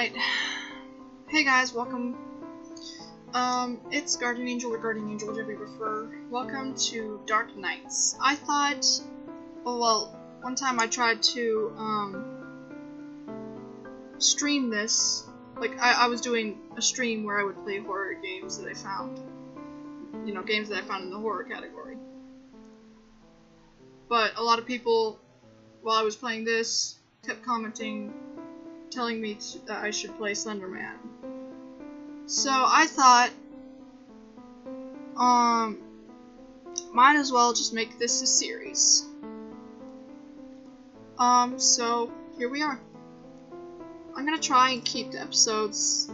Alright. Hey guys, welcome. It's Guardian Angel or Guardian Angel, whatever you prefer. Welcome to Dark Nights. I thought, one time I tried to, stream this. Like, I was doing a stream where I would play horror games that I found. You know, games that I found in the horror category. But a lot of people, while I was playing this, kept commenting, telling me that I should play Slender Man. So I thought, might as well just make this a series. So here we are. I'm gonna try and keep the episodes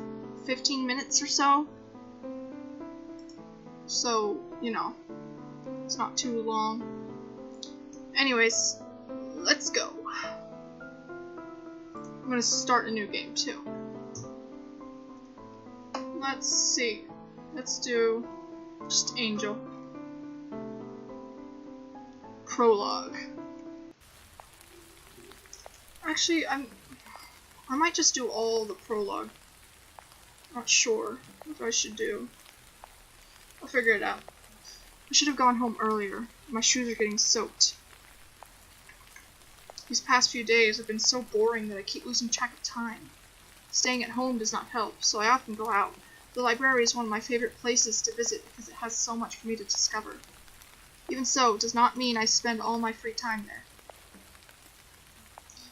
15 minutes or so. So, you know, it's not too long. Anyways, let's go. I'm gonna start a new game too. Let's see. Let's do just Angel. Prologue. Actually, I might just do all the prologue. Not sure what I should do. I'll figure it out. I should have gone home earlier. My shoes are getting soaked. These past few days have been so boring that I keep losing track of time. Staying at home does not help, so I often go out. The library is one of my favorite places to visit because it has so much for me to discover. Even so, it does not mean I spend all my free time there.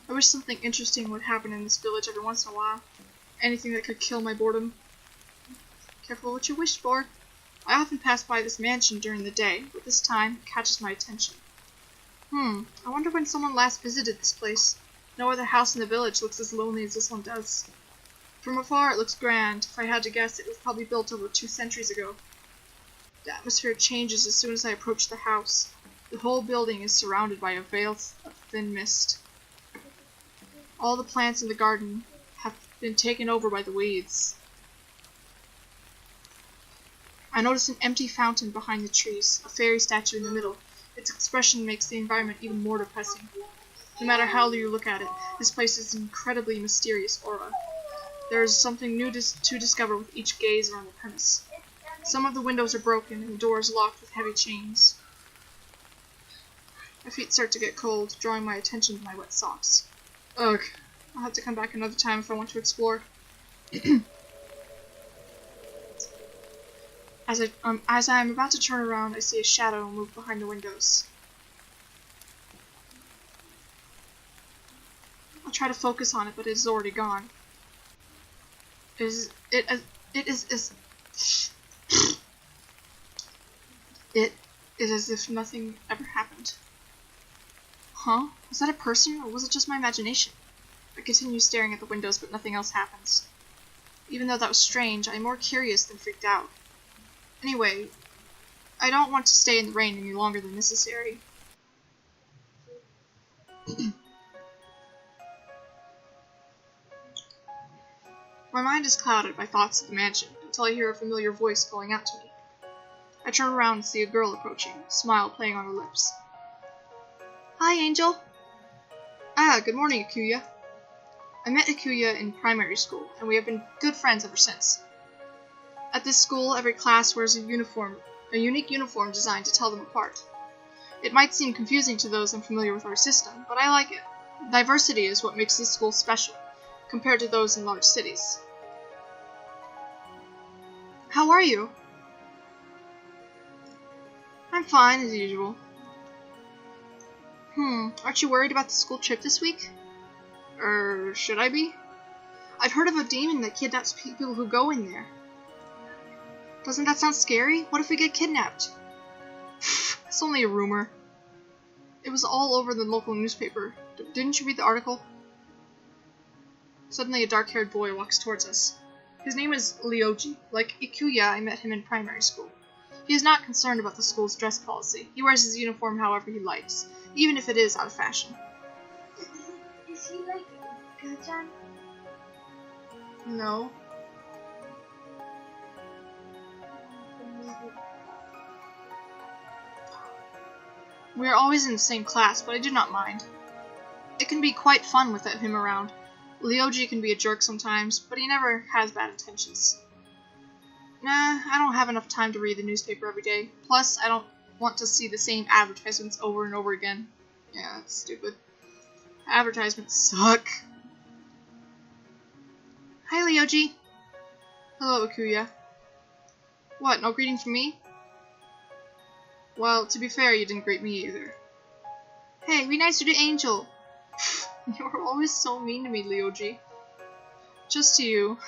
I wish something interesting would happen in this village every once in a while. Anything that could kill my boredom. Careful what you wish for. I often pass by this mansion during the day, but this time it catches my attention. I wonder when someone last visited this place. No other house in the village looks as lonely as this one does. From afar it looks grand. If I had to guess, it was probably built over 2 centuries ago. The atmosphere changes as soon as I approach the house. The whole building is surrounded by a veil of thin mist. All the plants in the garden have been taken over by the weeds. I notice an empty fountain behind the trees, a fairy statue in the middle. Its expression makes the environment even more depressing. No matter how you look at it, this place is an incredibly mysterious aura. There is something new to discover with each gaze around the premise. Some of the windows are broken and the doors locked with heavy chains. My feet start to get cold, drawing my attention to my wet socks. Ugh, I'll have to come back another time if I want to explore. As I am about to turn around, I see a shadow move behind the windows. I'll try to focus on it, but it is already gone. It is as if nothing ever happened. Huh? Was that a person, or was it just my imagination? I continue staring at the windows, but nothing else happens. Even though that was strange, I am more curious than freaked out. Anyway, I don't want to stay in the rain any longer than necessary. My mind is clouded by thoughts of the mansion, until I hear a familiar voice calling out to me. I turn around and see a girl approaching, a smile playing on her lips. Hi, Angel! Ah, good morning, Akuya. I met Akuya in primary school, and we have been good friends ever since. At this school, every class wears a unique uniform designed to tell them apart. It might seem confusing to those unfamiliar with our system, but I like it. Diversity is what makes this school special, compared to those in large cities. How are you? I'm fine, as usual. Aren't you worried about the school trip this week? Or should I be? I've heard of a demon that kidnaps people who go in there. Doesn't that sound scary? What if we get kidnapped? It's only a rumor. It was all over the local newspaper. Didn't you read the article? Suddenly a dark-haired boy walks towards us. His name is Ryoji. Like Ikuya, I met him in primary school. He is not concerned about the school's dress policy. He wears his uniform however he likes, even if it is out of fashion. Is he like Ikuya-chan? No. We are always in the same class, but I do not mind. It can be quite fun without him around. Ryoji can be a jerk sometimes, but he never has bad intentions. Nah, I don't have enough time to read the newspaper every day. Plus, I don't want to see the same advertisements over and over again. Yeah, that's stupid. Advertisements suck. Hi, Ryoji. Hello, Ikuya. What, no greeting from me? Well, to be fair, you didn't greet me either. Hey, be nicer to Angel. You're always so mean to me, Ryoji. Just to you.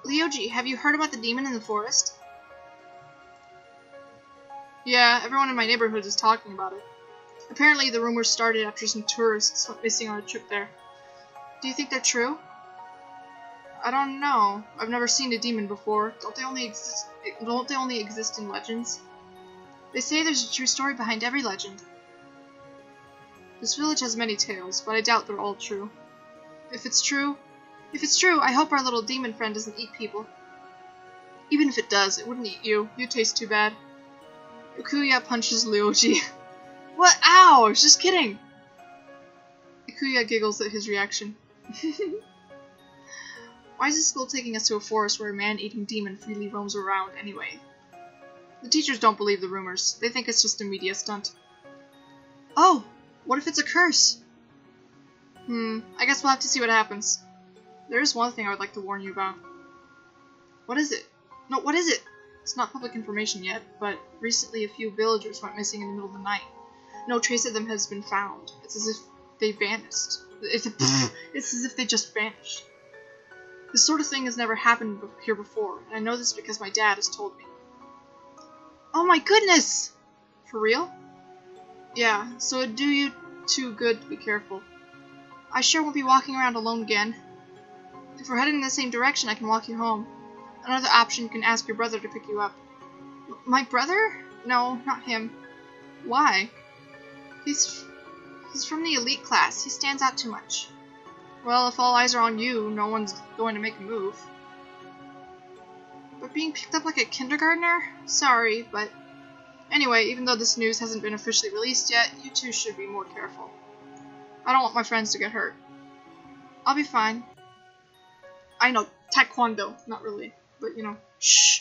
Ryoji, have you heard about the demon in the forest? Yeah, everyone in my neighborhood is talking about it. Apparently the rumors started after some tourists went missing on a trip there. Do you think they're true? I don't know. I've never seen a demon before. Don't they only exist in legends? They say there's a true story behind every legend. This village has many tales, but I doubt they're all true. If it's true, I hope our little demon friend doesn't eat people. Even if it does, it wouldn't eat you. You taste too bad. Ikuya punches Ryoji. What? Ow! I was just kidding! Ikuya giggles at his reaction. Why is the school taking us to a forest where a man-eating demon freely roams around anyway? The teachers don't believe the rumors. They think it's just a media stunt. Oh! What if it's a curse? I guess we'll have to see what happens. There is one thing I would like to warn you about. What is it? No, what is it? It's not public information yet, but recently a few villagers went missing in the middle of the night. No trace of them has been found. It's as if they vanished. It's as if they just vanished. This sort of thing has never happened here before, and I know this because my dad has told me. Oh my goodness! For real? Yeah, so it'd do you too good to be careful. I sure won't be walking around alone again. If we're heading in the same direction, I can walk you home. Another option, you can ask your brother to pick you up. My brother? No, not him. Why? He's from the elite class. He stands out too much. Well, if all eyes are on you, no one's going to make a move. But being picked up like a kindergartner? Sorry, but... Anyway, even though this news hasn't been officially released yet, you two should be more careful. I don't want my friends to get hurt. I'll be fine. I know, taekwondo, not really, but you know, shh.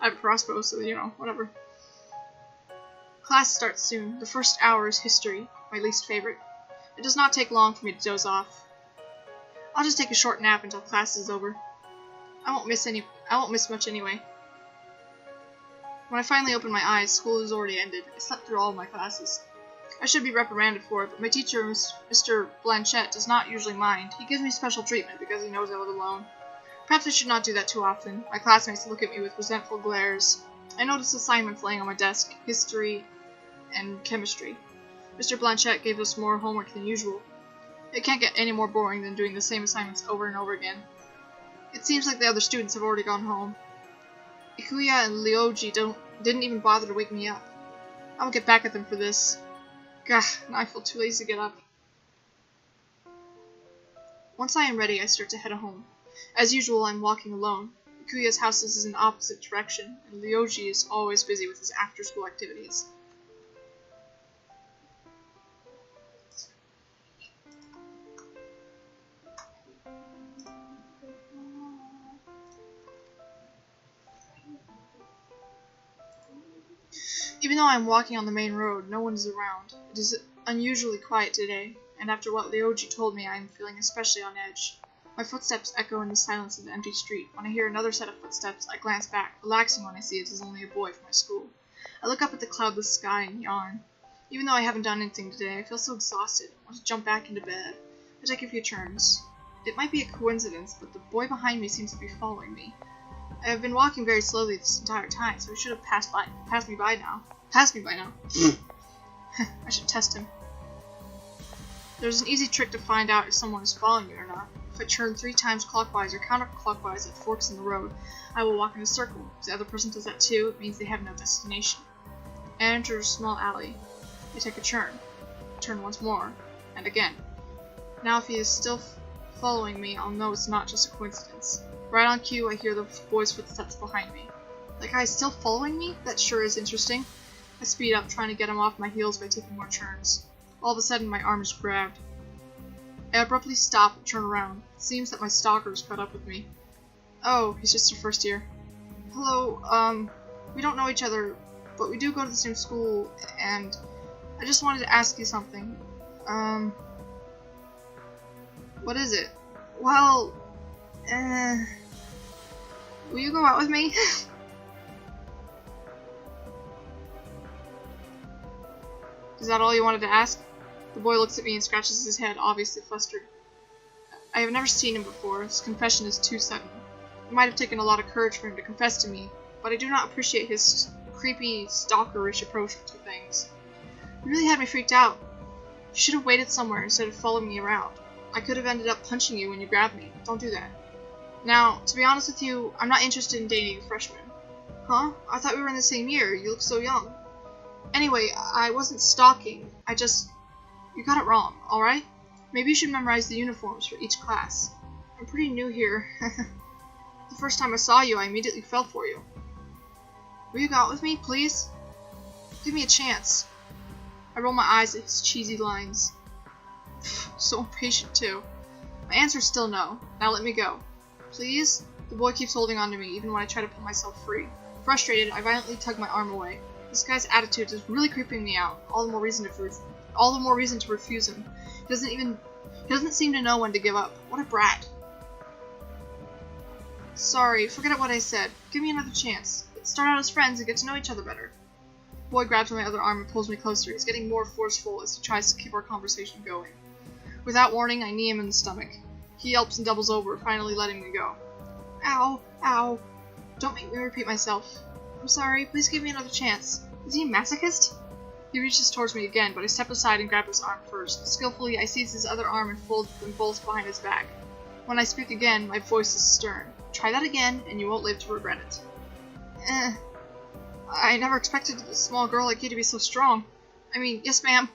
I have a crossbow, so you know, whatever. Class starts soon. The first hour is history, my least favorite. It does not take long for me to doze off. I'll just take a short nap until class is over. I won't miss much anyway. When I finally open my eyes, school has already ended. I slept through all of my classes. I should be reprimanded for it, but my teacher, Mr. Blanchette, does not usually mind. He gives me special treatment because he knows I live alone. Perhaps I should not do that too often. My classmates look at me with resentful glares. I notice assignments laying on my desk, history and chemistry. Mr. Blanchette gave us more homework than usual. It can't get any more boring than doing the same assignments over and over again. It seems like the other students have already gone home. Ikuya and Ryoji didn't even bother to wake me up. I will get back at them for this. Gah, now I feel too lazy to get up. Once I am ready, I start to head home. As usual, I'm walking alone. Ikuya's house is in the opposite direction, and Ryoji is always busy with his after-school activities. Even though I am walking on the main road, no one is around. It is unusually quiet today, and after what Ryoji told me, I am feeling especially on edge. My footsteps echo in the silence of the empty street. When I hear another set of footsteps, I glance back, relaxing when I see it is only a boy from my school. I look up at the cloudless sky and yawn. Even though I haven't done anything today, I feel so exhausted. I want to jump back into bed. I take a few turns. It might be a coincidence, but the boy behind me seems to be following me. I have been walking very slowly this entire time, so he should have passed me by now. I should test him. There's an easy trick to find out if someone is following me or not. If I turn 3 times clockwise or counterclockwise at forks in the road, I will walk in a circle. If the other person does that too, it means they have no destination. I enter a small alley. I take a turn. Turn once more. And again. Now if he is still following me, I'll know it's not just a coincidence. Right on cue, I hear the boy's footsteps behind me. That guy is still following me? That sure is interesting. I speed up, trying to get him off my heels by taking more turns. All of a sudden, my arm is grabbed. I abruptly stop and turn around. It seems that my stalker's caught up with me. Oh, he's just a first year. Hello, we don't know each other, but we do go to the same school, and I just wanted to ask you something. What is it? Well, will you go out with me? Is that all you wanted to ask? The boy looks at me and scratches his head, obviously flustered. I have never seen him before. His confession is too sudden. It might have taken a lot of courage for him to confess to me, but I do not appreciate his creepy, stalkerish approach to things. He really had me freaked out. You should have waited somewhere instead of following me around. I could have ended up punching you when you grabbed me. Don't do that. Now, to be honest with you, I'm not interested in dating a freshman. Huh? I thought we were in the same year. You look so young. Anyway, I wasn't stalking. You got it wrong, alright? Maybe you should memorize the uniforms for each class. I'm pretty new here. The first time I saw you, I immediately fell for you. Will you go out with me, please? Give me a chance. I roll my eyes at his cheesy lines. So impatient, too. My answer's still no. Now let me go. Please? The boy keeps holding on to me, even when I try to pull myself free. Frustrated, I violently tug my arm away. This guy's attitude is really creeping me out. All the more reason to refuse him. He doesn't seem to know when to give up. What a brat. Sorry, forget what I said. Give me another chance. Let's start out as friends and get to know each other better. The boy grabs my other arm and pulls me closer. He's getting more forceful as he tries to keep our conversation going. Without warning, I knee him in the stomach. He yelps and doubles over, finally letting me go. Ow, ow. Don't make me repeat myself. I'm sorry, please give me another chance. Is he a masochist? He reaches towards me again, but I step aside and grab his arm first. Skillfully, I seize his other arm and fold them both behind his back. When I speak again, my voice is stern. Try that again, and you won't live to regret it. I never expected a small girl like you to be so strong. I mean, yes, ma'am.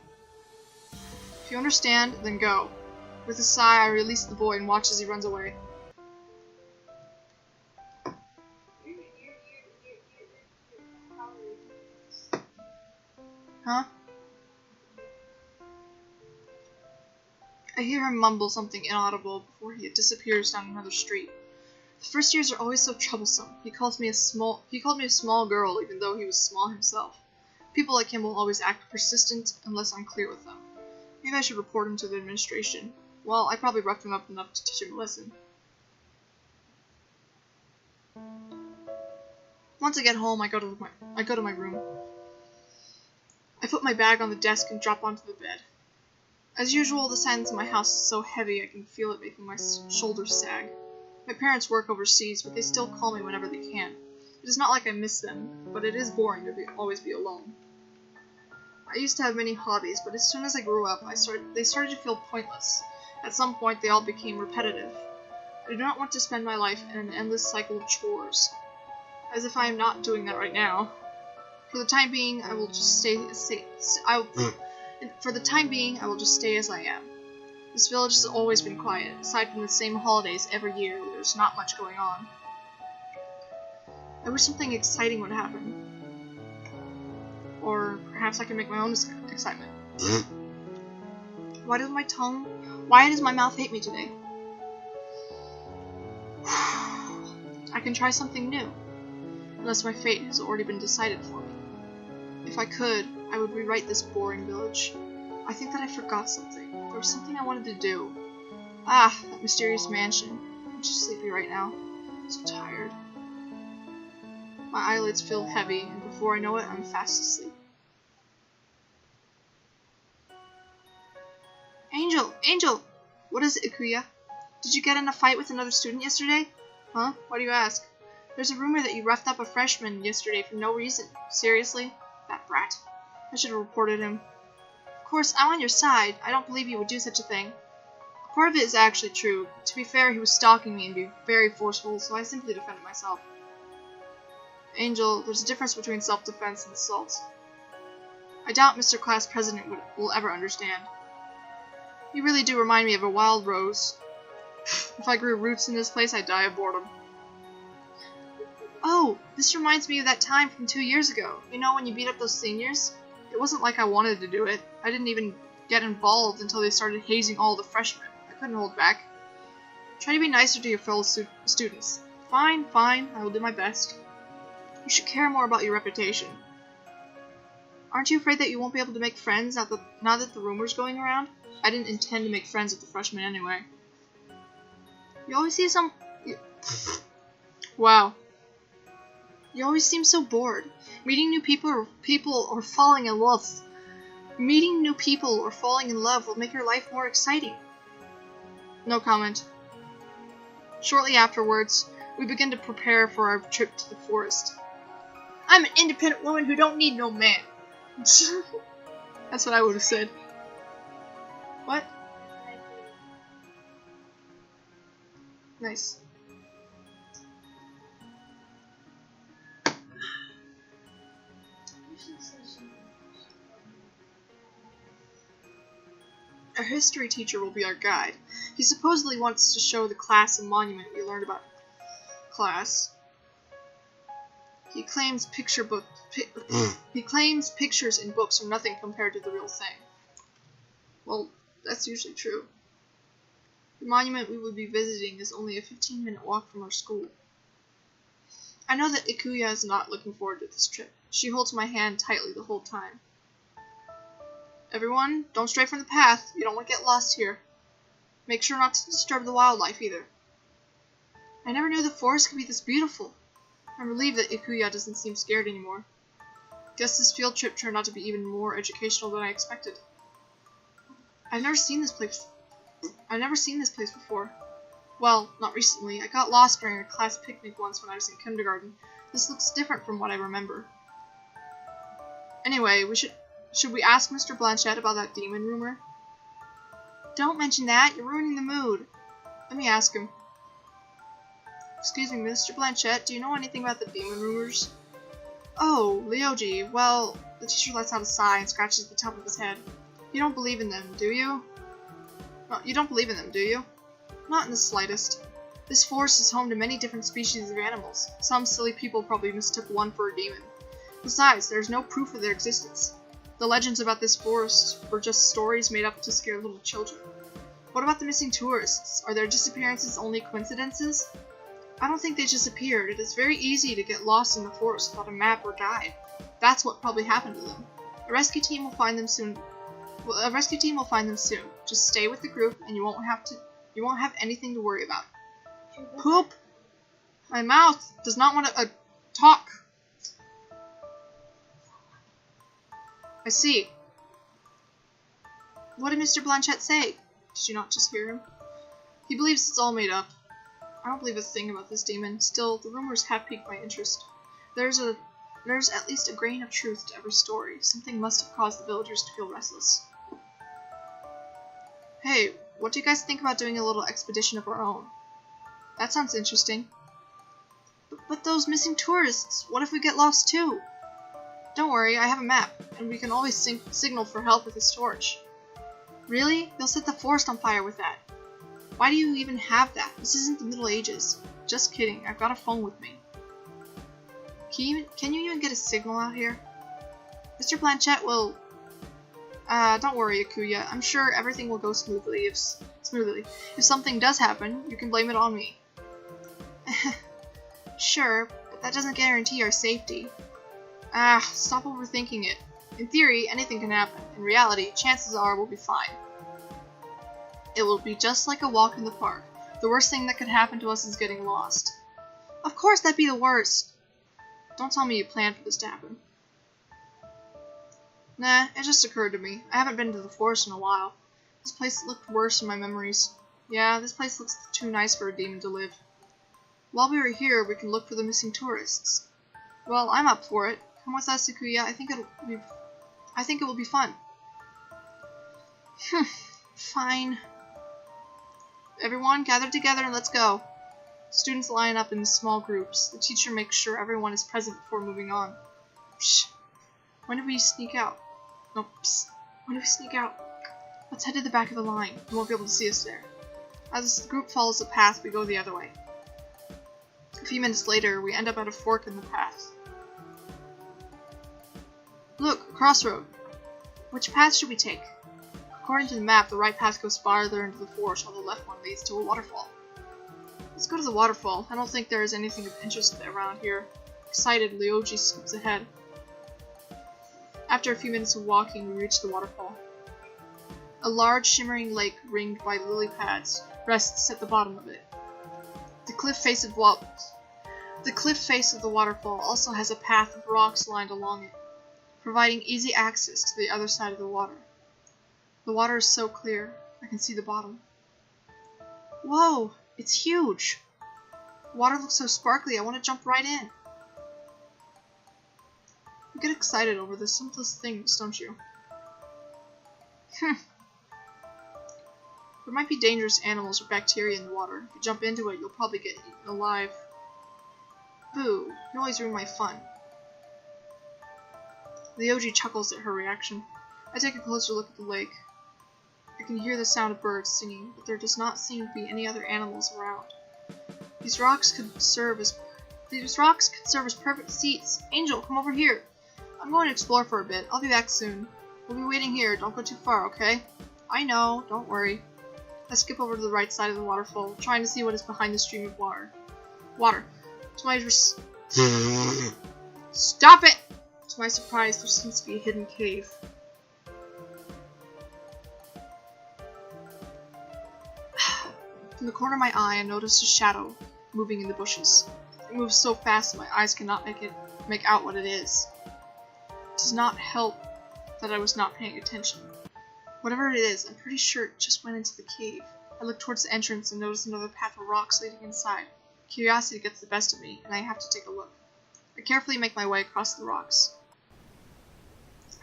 If you understand, then go. With a sigh, I release the boy and watch as he runs away. Huh? I hear him mumble something inaudible before he disappears down another street. The first years are always so troublesome. He called me a small girl, even though he was small himself. People like him will always act persistent unless I'm clear with them. Maybe I should report him to the administration. Well, I probably roughed him up enough to teach him a lesson. Once I get home, I go to my room. I put my bag on the desk and drop onto the bed. As usual, the silence in my house is so heavy I can feel it making my shoulders sag. My parents work overseas, but they still call me whenever they can. It is not like I miss them, but it is boring to always be alone. I used to have many hobbies, but as soon as I grew up, they started to feel pointless. At some point, they all became repetitive. I do not want to spend my life in an endless cycle of chores. As if I am not doing that right now. For the time being, I will just stay as I am. This village has always been quiet. Aside from the same holidays every year, there's not much going on. I wish something exciting would happen. Or perhaps I can make my own excitement. Why does my mouth hate me today? I can try something new. Unless my fate has already been decided for me. If I could, I would rewrite this boring village. I think that I forgot something. There was something I wanted to do. Ah, that mysterious mansion. I'm just sleepy right now. I'm so tired. My eyelids feel heavy, and before I know it, I'm fast asleep. Angel! What is it, Ikuya? Did you get in a fight with another student yesterday? Huh? Why do you ask? There's a rumor that you roughed up a freshman yesterday for no reason. Seriously? That brat. I should have reported him. Of course, I'm on your side. I don't believe you would do such a thing. Part of it is actually true. To be fair, he was stalking me and being very forceful, so I simply defended myself. Angel, there's a difference between self-defense and assault. I doubt Mr. Class President will ever understand. You really do remind me of a wild rose. If I grew roots in this place, I'd die of boredom. Oh, this reminds me of that time from 2 years ago. You know, when you beat up those seniors? It wasn't like I wanted to do it. I didn't even get involved until they started hazing all the freshmen. I couldn't hold back. Try to be nicer to your fellow students. Fine, fine, I will do my best. You should care more about your reputation. Aren't you afraid that you won't be able to make friends now that the rumor's going around? I didn't intend to make friends with the freshmen anyway. You always see some... Wow. You always seem so bored. Meeting new people or falling in love. Meeting new people or falling in love will make your life more exciting. No comment. Shortly afterwards, we begin to prepare for our trip to the forest. I'm an independent woman who don't need no man. That's what I would have said. What? Nice. Our history teacher will be our guide. He supposedly wants to show the class a monument we learned about class. He claims he claims pictures in books are nothing compared to the real thing. Well, that's usually true. The monument we would be visiting is only a 15-minute walk from our school. I know that Ikuya is not looking forward to this trip. She holds my hand tightly the whole time. Everyone, don't stray from the path. You don't want to get lost here. Make sure not to disturb the wildlife either. I never knew the forest could be this beautiful. I'm relieved that Ikuya doesn't seem scared anymore. Guess this field trip turned out to be even more educational than I expected. I've never seen this place before. Well, not recently. I got lost during a class picnic once when I was in kindergarten. This looks different from what I remember. Anyway, should we ask Mr. Blanchett about that demon rumor? Don't mention that. You're ruining the mood. Let me ask him. Excuse me, Mr. Blanchett, do you know anything about the demon rumors? Oh, Ryoji, well, the teacher lets out a sigh and scratches the top of his head. You don't believe in them, do you? No, you don't believe in them, do you? Not in the slightest. This forest is home to many different species of animals. Some silly people probably mistook one for a demon. Besides, there is no proof of their existence. The legends about this forest were just stories made up to scare little children. What about the missing tourists? Are their disappearances only coincidences? I don't think they disappeared. It is very easy to get lost in the forest without a map or guide. That's what probably happened to them. A rescue team will find them soon. Just stay with the group, and you won't have anything to worry about. Poop! My mouth does not want to talk. I see. What did Mr. Blanchett say? Did you not just hear him? He believes it's all made up. I don't believe a thing about this demon. Still, the rumors have piqued my interest. There's at least a grain of truth to every story. Something must have caused the villagers to feel restless. Hey, what do you guys think about doing a little expedition of our own? That sounds interesting. But those missing tourists, what if we get lost too? Don't worry, I have a map, and we can always signal for help with this torch. Really? They'll set the forest on fire with that. Why do you even have that? This isn't the Middle Ages. Just kidding, I've got a phone with me. Can you even get a signal out here? Mr. Blanchett will... don't worry, Ikuya. I'm sure everything will go smoothly. If something does happen, you can blame it on me. Sure, but that doesn't guarantee our safety. Stop overthinking it. In theory, anything can happen. In reality, chances are we'll be fine. It will be just like a walk in the park. The worst thing that could happen to us is getting lost. Of course that'd be the worst. Don't tell me you planned for this to happen. Nah, it just occurred to me. I haven't been to the forest in a while. This place looked worse in my memories. Yeah, this place looks too nice for a demon to live. While we were here, we can look for the missing tourists. Well, I'm up for it. Come with us, Ikuya. I think it will be fun. Fine. Everyone, gather together and let's go. Students line up in small groups. The teacher makes sure everyone is present before moving on. Psh. When do we sneak out? No, psst. When do we sneak out? Let's head to the back of the line. You won't be able to see us there. As the group follows the path, we go the other way. A few minutes later, we end up at a fork in the path. Look, a crossroad. Which path should we take? According to the map, the right path goes farther into the forest, while the left one leads to a waterfall. Let's go to the waterfall. I don't think there is anything of interest around here. Excited, Ryoji scoops ahead. After a few minutes of walking, we reach the waterfall. A large, shimmering lake ringed by lily pads rests at the bottom of it. The cliff face of the waterfall also has a path of rocks lined along it, providing easy access to the other side of the water. The water is so clear, I can see the bottom. Whoa, it's huge! The water looks so sparkly, I want to jump right in. You get excited over the simplest things, don't you? There might be dangerous animals or bacteria in the water. If you jump into it, you'll probably get eaten alive. Boo, you always ruin my fun. Ryoji chuckles at her reaction. I take a closer look at the lake. I can hear the sound of birds singing, but there does not seem to be any other animals around. These rocks could serve as perfect seats. Angel, come over here. I'm going to explore for a bit. I'll be back soon. We'll be waiting here. Don't go too far, okay? I know. Don't worry. I skip over to the right side of the waterfall, trying to see what is behind the stream of water. To my Stop it! To my surprise, there seems to be a hidden cave. From the corner of my eye, I noticed a shadow moving in the bushes. It moves so fast that my eyes cannot make out what it is. It does not help that I was not paying attention. Whatever it is, I'm pretty sure it just went into the cave. I look towards the entrance and notice another path of rocks leading inside. Curiosity gets the best of me, and I have to take a look. I carefully make my way across the rocks.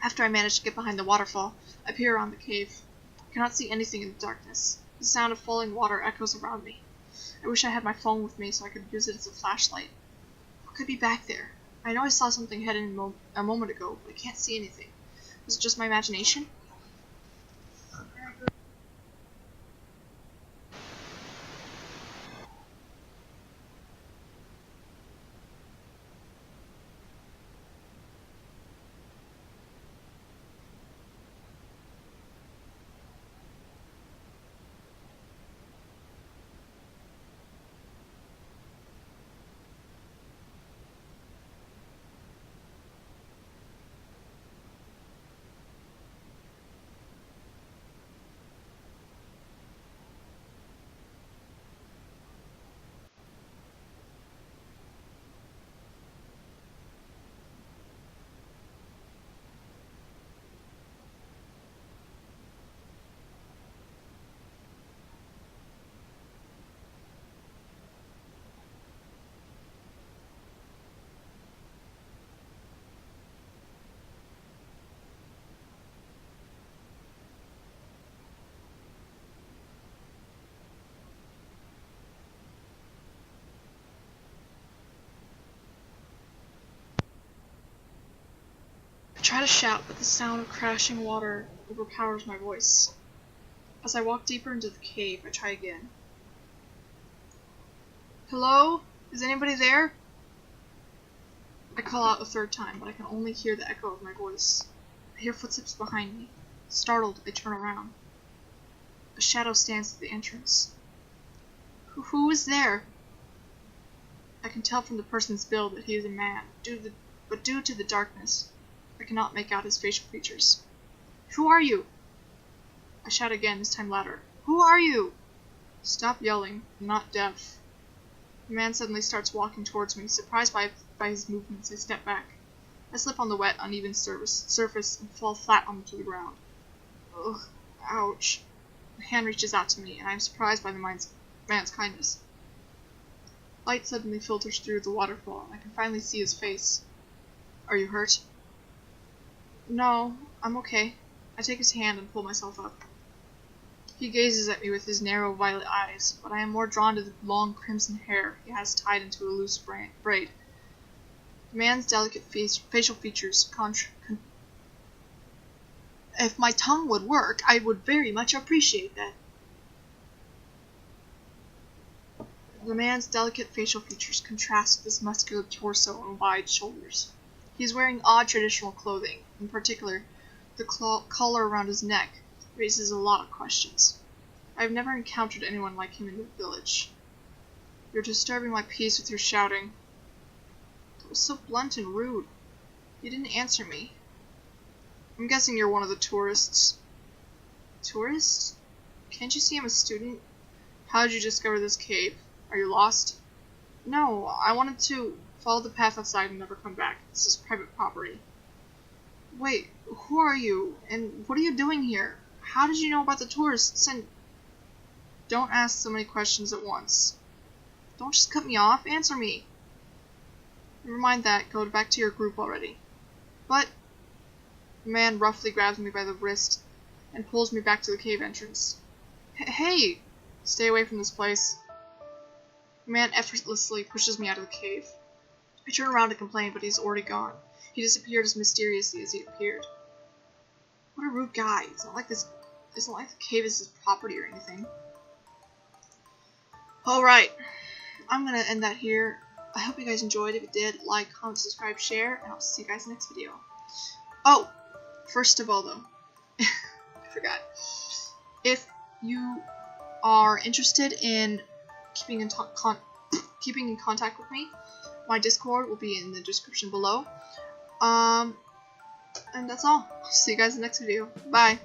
After I manage to get behind the waterfall, I peer around the cave. I cannot see anything in the darkness. The sound of falling water echoes around me. I wish I had my phone with me so I could use it as a flashlight. What could be back there? I know I saw something heading a moment ago, but I can't see anything. Was it just my imagination? I try to shout, but the sound of crashing water overpowers my voice. As I walk deeper into the cave, I try again. Hello? Is anybody there? I call out a third time, but I can only hear the echo of my voice. I hear footsteps behind me. Startled, I turn around. A shadow stands at the entrance. Who is there? I can tell from the person's build that he is a man, but due to the darkness, I cannot make out his facial features. Who are you? I shout again, this time louder. Who are you? Stop yelling. I'm not deaf. The man suddenly starts walking towards me. Surprised by his movements, I step back. I slip on the wet, uneven surface and fall flat onto the ground. Ugh, ouch. A hand reaches out to me, and I am surprised by the man's kindness. Light suddenly filters through the waterfall, and I can finally see his face. Are you hurt? No, I'm okay. I take his hand and pull myself up. He gazes at me with his narrow violet eyes, but I am more drawn to the long crimson hair he has tied into a loose braid. The man's delicate facial features If my tongue would work, I would very much appreciate that. The man's delicate facial features contrast with his muscular torso and wide shoulders. He is wearing odd traditional clothing, in particular, the collar around his neck, raises a lot of questions. I've never encountered anyone like him in the village. You're disturbing my peace with your shouting. That was so blunt and rude. You didn't answer me. I'm guessing you're one of the tourists. Tourist? Can't you see I'm a student? How did you discover this cave? Are you lost? No, I wanted to follow the path outside and never come back. This is private property. Wait, who are you? And what are you doing here? How did you know about the tourists? And don't ask so many questions at once. Don't just cut me off. Answer me. Never mind that. Go back to your group already. But the man roughly grabs me by the wrist and pulls me back to the cave entrance. Hey! Stay away from this place. The man effortlessly pushes me out of the cave. I turn around to complain, but he's already gone. He disappeared as mysteriously as he appeared. What a rude guy. It's not like the cave is his property or anything. Alright. I'm gonna end that here. I hope you guys enjoyed. If you did, like, comment, subscribe, share, and I'll see you guys next video. Oh! First of all, though, I forgot. If you are interested in keeping in contact with me, my Discord will be in the description below. And that's all. See you guys in the next video. Bye.